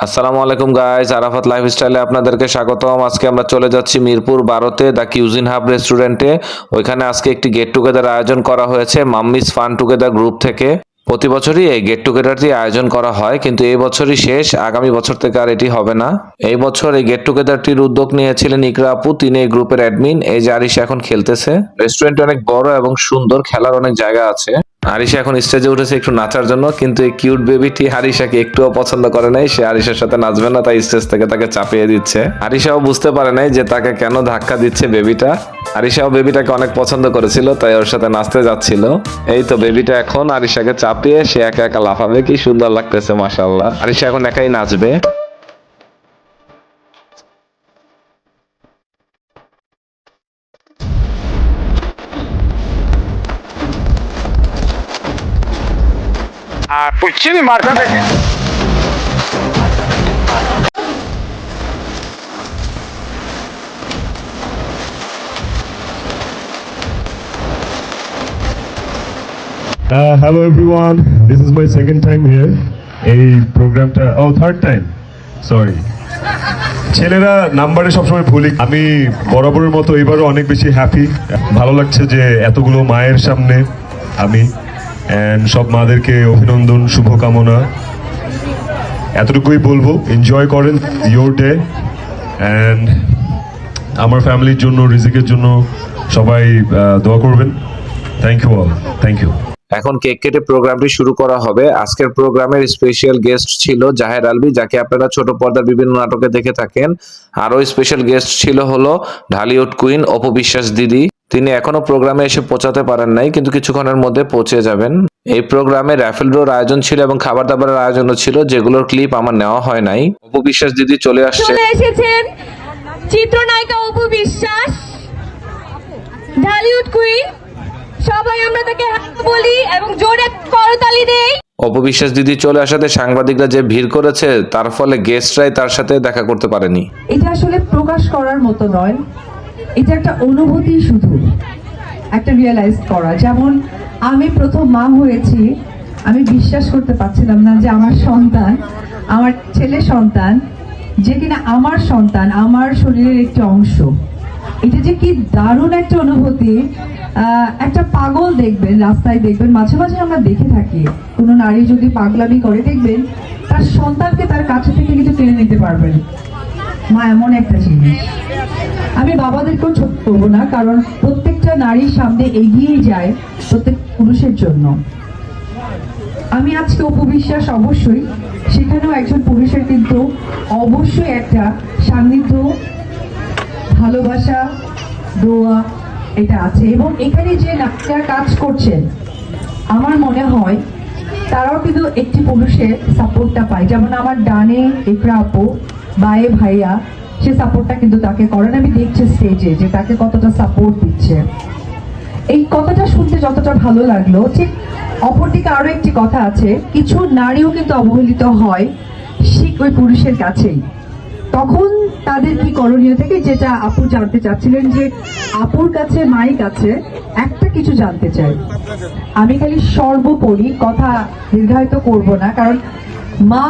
আসসালামু আলাইকুম গাইস, আরাফাত লাইফস্টাইলে আপনাদেরকে স্বাগতম। আজকে আমরা চলে যাচ্ছি মিরপুর 12তে দ্য কিউজিন হাব রেস্টুরেন্টে। ওইখানে আজকে একটি গেট টুগেদার আয়োজন করা হয়েছে মাম্মিস ফান টুগেদার গ্রুপ থেকে। প্রতি বছরই এই গেট টুগেদারটি আয়োজন করা হয়, কিন্তু এই বছরই শেষ। আগামী বছর থেকে আর এটি হবে না। এই বছর এই গেট টুগেদারটির উদ্যোগ নিয়েছিলেন ইকরা আপু, তিনি এই গ্রুপের অ্যাডমিন। এই যে আরিশা এখন খেলতেছে। রেস্টুরেন্ট অনেক বড় এবং সুন্দর, খেলার অনেক জায়গা আছে। আরিশা এখন স্টেজে উঠেছে একটু নাচার জন্য, কিন্তু এই কিউট বেবিটি আরিশাকে একটুও পছন্দ করে নাই। সে আরিশার সাথে নাচবে না, তাই স্টেজ থেকে তাকে চাপিয়ে দিচ্ছে। আরিশাও বুঝতে পারে নাই যে তাকে কেন ধাক্কা দিচ্ছে বেবিটা। আরিশাও বেবিটাকে অনেক পছন্দ করেছিল, তাই ওর সাথে নাচতে যাচ্ছিল। এই তো বেবিটা এখন আরিশাকে চাপিয়ে সে একা একা লাফাবে। কি সুন্দর লাগতেছে, মাশাআল্লাহ। আরিশা এখন একাই নাচবে। Puccini marca perché? Hello everyone, this is my second time here. এই প্রোগ্রামটা থার্ড টাইম, সরি। ছেলেরা নাম্বারে সবসময় ভুলি, আমি বরাবরের মতো এবারও অনেক বেশি হ্যাপি। ভালো লাগছে যে এতগুলো মায়ের সামনে আমি অ্যান্ড সব মাদেরকে অভিনন্দন, শুভকামনা। এতটুকুই বলবো, এনজয় করেন ইয়োর ডে। অ্যান্ড আমার ফ্যামিলির জন্য, রিজিকের জন্য সবাই দোয়া করবেন। Thank you all, thank you. এখন কেক কেটে প্রোগ্রামটি শুরু করা হবে। আজকের প্রোগ্রামের স্পেশাল গেস্ট ছিল জাহের আলভী, যাকে আপনারা ছোট পর্দার বিভিন্ন নাটকে দেখে থাকেন। আরো স্পেশাল গেস্ট ছিল হলো ঢালিউড কুইন অপু বিশ্বাস দিদি। তিনি এখনো প্রোগ্রামে এসে পৌঁছাতে পারেন নাই, কিন্তু কিছুক্ষণের মধ্যে পৌঁছে যাবেন। এই প্রোগ্রামে র্যাফেল ড্রর আয়োজন ছিল এবং খাবার দাবারের আয়োজনও ছিল, যেগুলোর ক্লিপ আমার নেওয়া হয় নাই। অপু বিশ্বাস দিদি চলে এসেছেন চিত্রনায়িকা অপু বিশ্বাস, ঢালিউড কুইন। সবাই আমরা তাকে বলি এবং জোরে করতালি দেই। অপু বিশ্বাস দিদি চলে আসাতে সাংবাদিকরা যে ভিড় করেছে, তার ফলে গেস্টরাই তার সাথে দেখা করতে পারেনি। এটা আসলে প্রকাশ করার মতো নয়, এটা একটা অনুভূতি, শুধু একটা রিয়েলাইজ করা। যেমন আমি প্রথম মা হয়েছি, আমি বিশ্বাস করতে পারছিলাম না যে আমার সন্তান, আমার ছেলে সন্তান, যে কিনা আমার সন্তান, আমার শরীরের একটি অংশ। এটা যে কি দারুণ একটা অনুভূতি। একটা পাগল দেখবেন, রাস্তায় দেখবেন, মাঝে মাঝে আমরা দেখে থাকি কোনো নারী যদি পাগলামি করে, দেখবেন তার সন্তানকে তার কাছে থেকে কিন্তু টেনে নিতে পারবেন। মা এমন একটা জিনিস। আমি বাবাদেরকেও ছোট করবো না, কারণ প্রত্যেকটা নারীর সামনে এগিয়ে যায় প্রত্যেক পুরুষের জন্য। আমি আজকে অপু বিশ্বাস, অবশ্যই সেখানেও একজন পুরুষের কিন্তু অবশ্যই একটা সান্নিধ্য, ভালোবাসা, দোয়া এটা আছে। এবং এখানে যে নারীরা কাজ করছেন, আমার মনে হয় তারাও কিন্তু একটি পুরুষের সাপোর্টটা পায়। যেমন আমার ডানে ইকরা আপু, বায়ে ভাইয়া, সে সাপোর্টটা কিন্তু তাকে করেন। আমি দেখছি স্টেজে যে তাকে কতটা সাপোর্ট দিচ্ছে। এই কথাটা শুনতে যতটা ভালো লাগলো, ঠিক অপরদিকে আরো একটি কথা আছে, কিছু নারীও কিন্তু অবহেলিত হয় ঠিক ওই পুরুষের কাছেই। তখন তাদের কি করণীয় থেকে, যেটা আপু জানতে চাচ্ছিলেন, যে আপুর কাছে, মায়ের কাছে একটা কিছু জানতে চাই। আমি খালি সর্বোপরি কথা দীর্ঘায়িত করব না, কারণ মা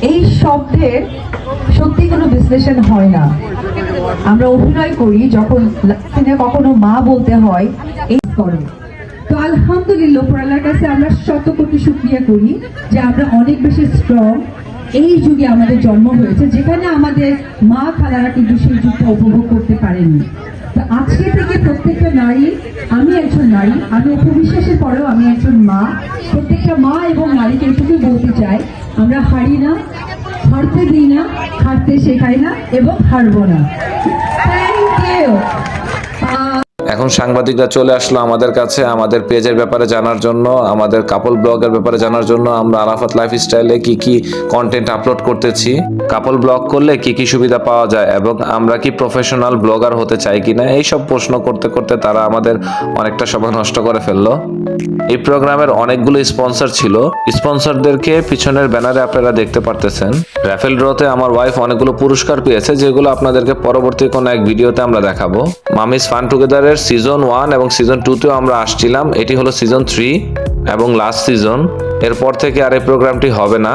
এই শব্দের সত্যি কোনো বিশ্লেষণ হয় না। আমরা অভিনয় করি, যখন কখনো মা বলতে হয় এই করে। তো আলহামদুলিল্লাহ, আল্লাহর কাছে আমরা শত কোটি শুকরিয়া করি যে আমরা অনেক বেশি স্ট্রং। এই যুগে আমাদের জন্ম হয়েছে, যেখানে আমাদের মা খালারা কিন্তু সেই যুগটা উপভোগ করতে পারেনি। তো আজকে থেকে প্রত্যেকটা নারী, আমি একজন নারী, আমি অপু বিশ্বাসের পরেও আমি একজন মা, প্রত্যেকটা মা এবং নারীকে এটুকু বলতে চাই, আমরা হারি না, হারতে দিই না, হারতে শেখাই না এবং হারবো না। Thank you. এখন সাংবাদিকরা চলে আসলো আমাদের কাছে আমাদের পেজের ব্যাপারে জানার জন্য, আমাদের কাপল ব্লগের ব্যাপারে জানার জন্য। আমরা আরাফাত লাইফস্টাইলে কি কি কন্টেন্ট আপলোড করতেছি, কাপল ব্লগ করলে কি কি সুবিধা পাওয়া যায়, এবং আমরা কি প্রফেশনাল ব্লগার হতে চাই কিনা, এইসব প্রশ্ন করতে করতে তারা আমাদের অনেকটা সময় নষ্ট করে ফেললো। এই প্রোগ্রামের অনেকগুলো স্পন্সর ছিল। স্পন্সরদেরকে পিছনের ব্যানারে আপনারা দেখতে পারতেছেন। র্যাফেল ড্রতে আমার ওয়াইফ অনেকগুলো পুরস্কার পেয়েছে, যেগুলো আপনাদেরকে পরবর্তী কোনো এক ভিডিওতে আমরা দেখাবো। মামিস ফান টুগেদারের সিজন 1 এবং সিজন 2তেও আমরা আসছিলাম, এটি হলো সিজন 3 এবং লাস্ট সিজন। এরপর থেকে আর এই প্রোগ্রামটি হবে না।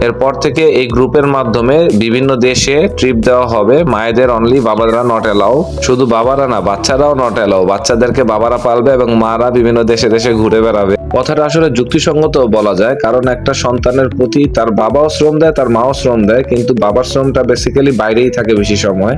এরপর থেকে এই গ্রুপের মাধ্যমে বিভিন্ন দেশে ট্রিপ দেওয়া হবে। মায়েদের অনলি, বাবারা নট এলাও। শুধু বাবারা না, বাচ্চারাও নট এলাও। বাচ্চাদেরকে বাবারা পালবে এবং মারা বিভিন্ন দেশে দেশে ঘুরে বেড়াবে। কথাটা আসলে যুক্তিসঙ্গত বলা যায়, কারণ একটা সন্তানের প্রতি তার বাবাও শ্রম দেয়, তার মাও শ্রম দেয়, কিন্তু বাবার শ্রমটা বেসিক্যালি বাইরেই থাকে বেশি সময়,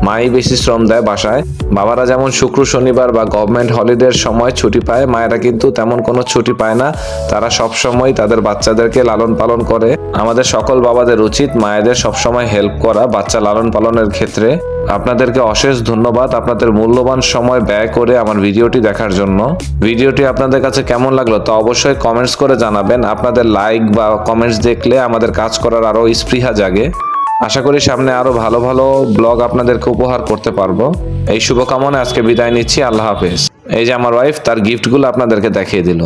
মাই বেশি শ্রম দেয় বাসায়। বাবারা যেমন শুক্র শনিবার বা গভর্নমেন্ট হলিডের সময় ছুটি পায়, মায়েরা কিন্তু তেমন কোনো ছুটি পায় না। তারা সব সময় তাদের বাচ্চাদেরকে লালন পালন করে। আমাদের সকল বাবাদের উচিত মায়েদের সবসময় হেল্প করা বাচ্চা লালন পালনের ক্ষেত্রে। আপনাদেরকে অশেষ ধন্যবাদ আপনাদের মূল্যবান সময় ব্যয় করে আমার ভিডিওটি দেখার জন্য। ভিডিওটি আপনাদের কাছে কেমন লাগলো তা অবশ্যই কমেন্টস করে জানাবেন। আপনাদের লাইক বা কমেন্টস দেখলে আমাদের কাজ করার আরো স্পৃহা জাগে। আশা করি সামনে আরো ভালো ভালো ব্লগ আপনাদেরকে উপহার করতে পারবো। এই শুভকামনায় আজকে বিদায় নিচ্ছি। আল্লাহ হাফেজ। এই যে আমার ওয়াইফ, তার গিফটগুলো আপনাদেরকে দেখিয়ে দিল।